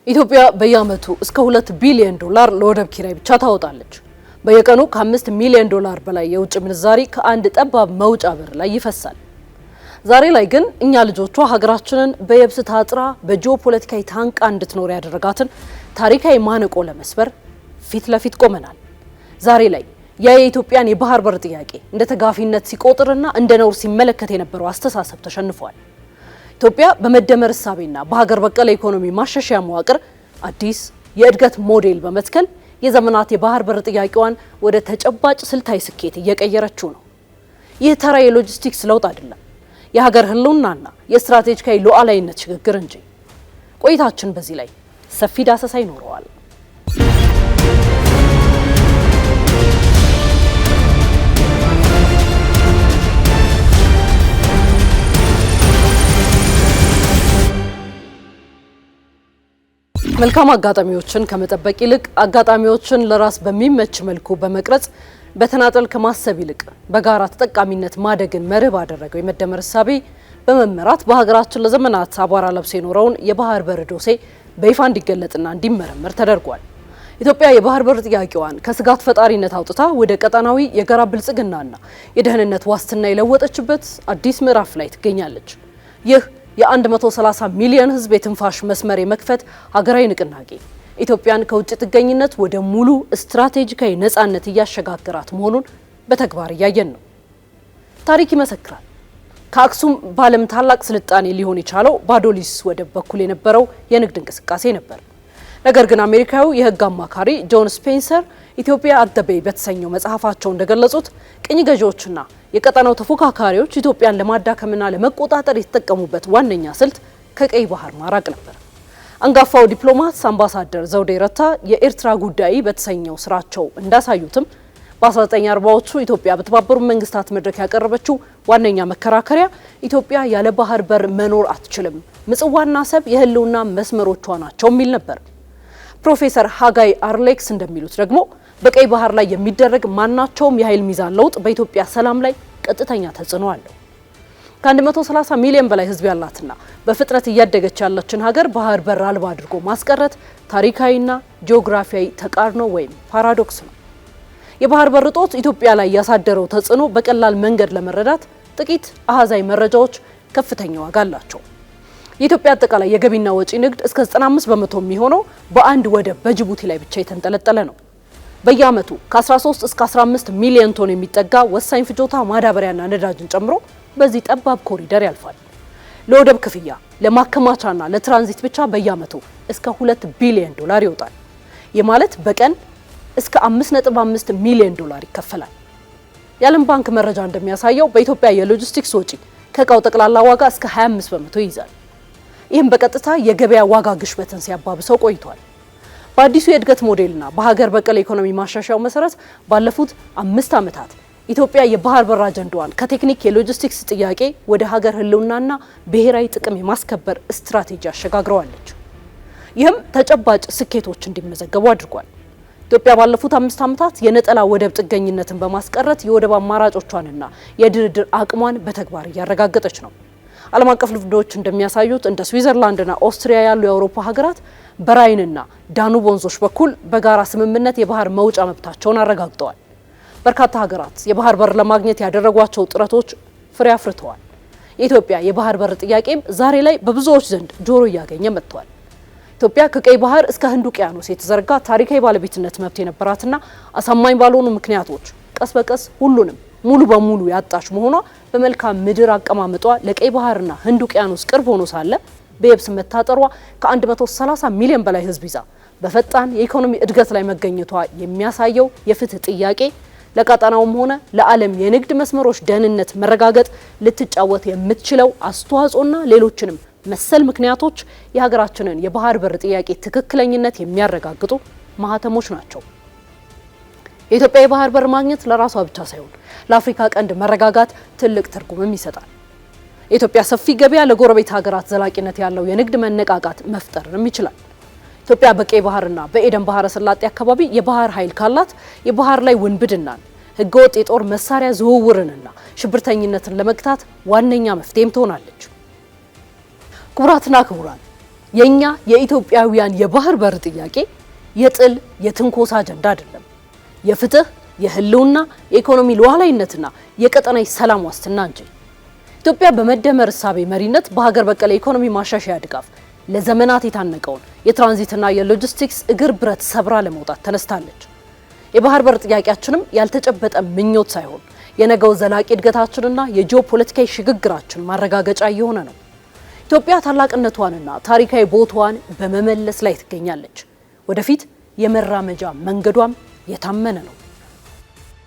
ኢትዮጵያ በየዓመቱ እስከ $2 ቢሊዮን ለወደብ ኪራይ ብቻ ታወጣለች። በየቀኑ ከ5 ሚሊዮን ዶላር በላይ የውጭ ምንዛሪ ከአንድ ጠባብ መውጫ በር ላይ ይፈሳል። ዛሬ ላይ ግን እኛ ልጆቿ ሀገራችንን በየብስ ታጥራ በጂኦፖለቲካዊ ታንቃ እንድትኖር ያደረጋትን ታሪካዊ ማነቆ ለመስበር ፊት ለፊት ቆመናል። ዛሬ ላይ የኢትዮጵያን የባህር በር ጥያቄ እንደ ተጋፊነት ሲቆጥርና እንደ ነውር ሲመለከት የነበረው አስተሳሰብ ተሸንፏል። ኢትዮጵያ በመደመር እሳቤና በሀገር በቀል ኢኮኖሚ ማሻሻያ መዋቅር አዲስ የእድገት ሞዴል በመትከል የዘመናት የባህር በር ጥያቄዋን ወደ ተጨባጭ ስልታዊ ስኬት እየቀየረችው ነው። ይህ ተራ የሎጂስቲክስ ለውጥ አይደለም፣ የሀገር ህልውናና የስትራቴጂካዊ ሉዓላዊነት ሽግግር እንጂ። ቆይታችን በዚህ ላይ ሰፊ ዳሰሳ ይኖረዋል። መልካም አጋጣሚዎችን ከመጠበቅ ይልቅ አጋጣሚዎችን ለራስ በሚመች መልኩ በመቅረጽ በተናጠል ከማሰብ ይልቅ በጋራ ተጠቃሚነት ማደግን መርህ ባደረገው የመደመር እሳቤ በመመራት በሀገራችን ለዘመናት አቧራ ለብሶ የኖረውን የባህር በር ዶሴ በይፋ እንዲገለጥና እንዲመረመር ተደርጓል። ኢትዮጵያ የባህር በር ጥያቄዋን ከስጋት ፈጣሪነት አውጥታ ወደ ቀጠናዊ የጋራ ብልጽግናና የደህንነት ዋስትና የለወጠችበት አዲስ ምዕራፍ ላይ ትገኛለች። ይህ የ130 ሚሊዮን ህዝብ የትንፋሽ መስመር የመክፈት ሀገራዊ ንቅናቄ ኢትዮጵያን ከውጭ ጥገኝነት ወደ ሙሉ ስትራቴጂካዊ ነጻነት እያሸጋገራት መሆኑን በተግባር እያየን ነው። ታሪክ ይመሰክራል። ከአክሱም በዓለም ታላቅ ስልጣኔ ሊሆን የቻለው በአዶሊስ ወደብ በኩል የነበረው የንግድ እንቅስቃሴ ነበር። ነገር ግን አሜሪካዊው የህግ አማካሪ ጆን ስፔንሰር ኢትዮጵያ አት ዘ ቤይ በተሰኘው መጽሐፋቸው እንደገለጹት ቅኝ ገዢዎችና የቀጠናው ተፎካካሪዎች ኢትዮጵያን ለማዳከምና ለመቆጣጠር የተጠቀሙበት ዋነኛ ስልት ከቀይ ባህር ማራቅ ነበር። አንጋፋው ዲፕሎማት አምባሳደር ዘውዴ ረታ የኤርትራ ጉዳይ በተሰኘው ስራቸው እንዳሳዩትም በ1940ዎቹ ኢትዮጵያ በተባበሩት መንግስታት መድረክ ያቀረበችው ዋነኛ መከራከሪያ ኢትዮጵያ ያለ ባህር በር መኖር አትችልም፣ ምጽዋና አሰብ የህልውና መስመሮቿ ናቸው የሚል ነበር። ፕሮፌሰር ሃጋይ አርሌክስ እንደሚሉት ደግሞ በቀይ ባህር ላይ የሚደረግ ማናቸውም የኃይል ሚዛን ለውጥ በኢትዮጵያ ሰላም ላይ ቀጥተኛ ተጽዕኖ አለው። ከ130 ሚሊዮን በላይ ህዝብ ያላትና በፍጥነት እያደገች ያለችን ሀገር ባህር በር አልባ አድርጎ ማስቀረት ታሪካዊና ጂኦግራፊያዊ ተቃርኖ ወይም ፓራዶክስ ነው። የባህር በር እጦት ኢትዮጵያ ላይ ያሳደረው ተጽዕኖ በቀላል መንገድ ለመረዳት ጥቂት አሃዛዊ መረጃዎች ከፍተኛ ዋጋ አላቸው። የኢትዮጵያ አጠቃላይ የገቢና ወጪ ንግድ እስከ 95 በመቶ የሚሆነው በአንድ ወደብ በጅቡቲ ላይ ብቻ የተንጠለጠለ ነው። በየዓመቱ ከ13 እስከ 15 ሚሊዮን ቶን የሚጠጋ ወሳኝ ፍጆታ ማዳበሪያና ነዳጅን ጨምሮ በዚህ ጠባብ ኮሪደር ያልፋል። ለወደብ ክፍያ፣ ለማከማቻና ለትራንዚት ብቻ በየዓመቱ እስከ $2 ቢሊዮን ይወጣል። ይህ ማለት በቀን እስከ 5.5 ሚሊዮን ዶላር ይከፈላል። የዓለም ባንክ መረጃ እንደሚያሳየው በኢትዮጵያ የሎጂስቲክስ ወጪ ከእቃው ጠቅላላ ዋጋ እስከ 25 በመቶ ይይዛል። ይህም በቀጥታ የገበያ ዋጋ ግሽበትን ሲያባብሰው ቆይቷል። በአዲሱ የእድገት ሞዴልና በሀገር በቀል ኢኮኖሚ ማሻሻያው መሰረት ባለፉት 5 ዓመታት ኢትዮጵያ የባህር በር አጀንዳዋን ከቴክኒክ የሎጂስቲክስ ጥያቄ ወደ ሀገር ህልውናና ብሔራዊ ጥቅም የማስከበር ስትራቴጂ አሸጋግረዋለች። ይህም ተጨባጭ ስኬቶች እንዲመዘገቡ አድርጓል። ኢትዮጵያ ባለፉት 5 ዓመታት የነጠላ ወደብ ጥገኝነትን በማስቀረት የወደብ አማራጮቿንና የድርድር አቅሟን በተግባር እያረጋገጠች ነው። ዓለም አቀፍ ልምዶች እንደሚያሳዩት እንደ ስዊዘርላንድና ኦስትሪያ ያሉ የአውሮፓ ሀገራት በራይንና ዳኑብ ወንዞች በኩል በጋራ ስምምነት የባህር መውጫ መብታቸውን አረጋግጠዋል። በርካታ ሀገራት የባህር በር ለማግኘት ያደረጓቸው ጥረቶች ፍሬ አፍርተዋል። የኢትዮጵያ የባህር በር ጥያቄም ዛሬ ላይ በብዙዎች ዘንድ ጆሮ እያገኘ መጥቷል። ኢትዮጵያ ከቀይ ባህር እስከ ህንድ ውቅያኖስ የተዘረጋ ታሪካዊ ባለቤትነት መብት የነበራትና አሳማኝ ባልሆኑ ምክንያቶች ቀስ በቀስ ሁሉንም ሙሉ በሙሉ ያጣች መሆኗ በመልካም ምድር አቀማመጧ ለቀይ ባህርና ህንድ ውቅያኖስ ቅርብ ሆኖ ሳለ በየብስ መታጠሯ ከ130 ሚሊዮን በላይ ህዝብ ይዛ በፈጣን የኢኮኖሚ እድገት ላይ መገኘቷ የሚያሳየው የፍትህ ጥያቄ ለቀጠናውም ሆነ ለዓለም የንግድ መስመሮች ደህንነት መረጋገጥ ልትጫወት የምትችለው አስተዋጽኦና ሌሎችንም መሰል ምክንያቶች የሀገራችንን የባህር በር ጥያቄ ትክክለኝነት የሚያረጋግጡ ማህተሞች ናቸው። የኢትዮጵያ የባህር በር ማግኘት ለራሷ ብቻ ሳይሆን ለአፍሪካ ቀንድ መረጋጋት ትልቅ ትርጉምም ይሰጣል። የኢትዮጵያ ሰፊ ገበያ ለጎረቤት ሀገራት ዘላቂነት ያለው የንግድ መነቃቃት መፍጠርንም ይችላል። ኢትዮጵያ በቀይ ባህርና በኤደን ባህረ ሰላጤ አካባቢ የባህር ኃይል ካላት የባህር ላይ ውንብድናን፣ ህገወጥ የጦር መሳሪያ ዝውውርንና ሽብርተኝነትን ለመግታት ዋነኛ መፍትሄም ትሆናለች። ክቡራትና ክቡራን የኛ የኢትዮጵያውያን የባህር በር ጥያቄ የጥል የትንኮሳ አጀንዳ አይደለም። የፍትህ፣ የህልውና፣ የኢኮኖሚ ሉዓላዊነትና የቀጠናዊ ሰላም ዋስትና እንጂ። ኢትዮጵያ በመደመር እሳቤ መሪነት በሀገር በቀል የኢኮኖሚ ማሻሻያ ድጋፍ ለዘመናት የታነቀውን የትራንዚትና የሎጂስቲክስ እግር ብረት ሰብራ ለመውጣት ተነስታለች። የባህር በር ጥያቄያችንም ያልተጨበጠ ምኞት ሳይሆን የነገው ዘላቂ እድገታችንና የጂኦፖለቲካዊ ሽግግራችን ማረጋገጫ እየሆነ ነው። ኢትዮጵያ ታላቅነቷንና ታሪካዊ ቦታዋን በመመለስ ላይ ትገኛለች። ወደፊት የመራመጃ መንገዷም የታመነ ነው።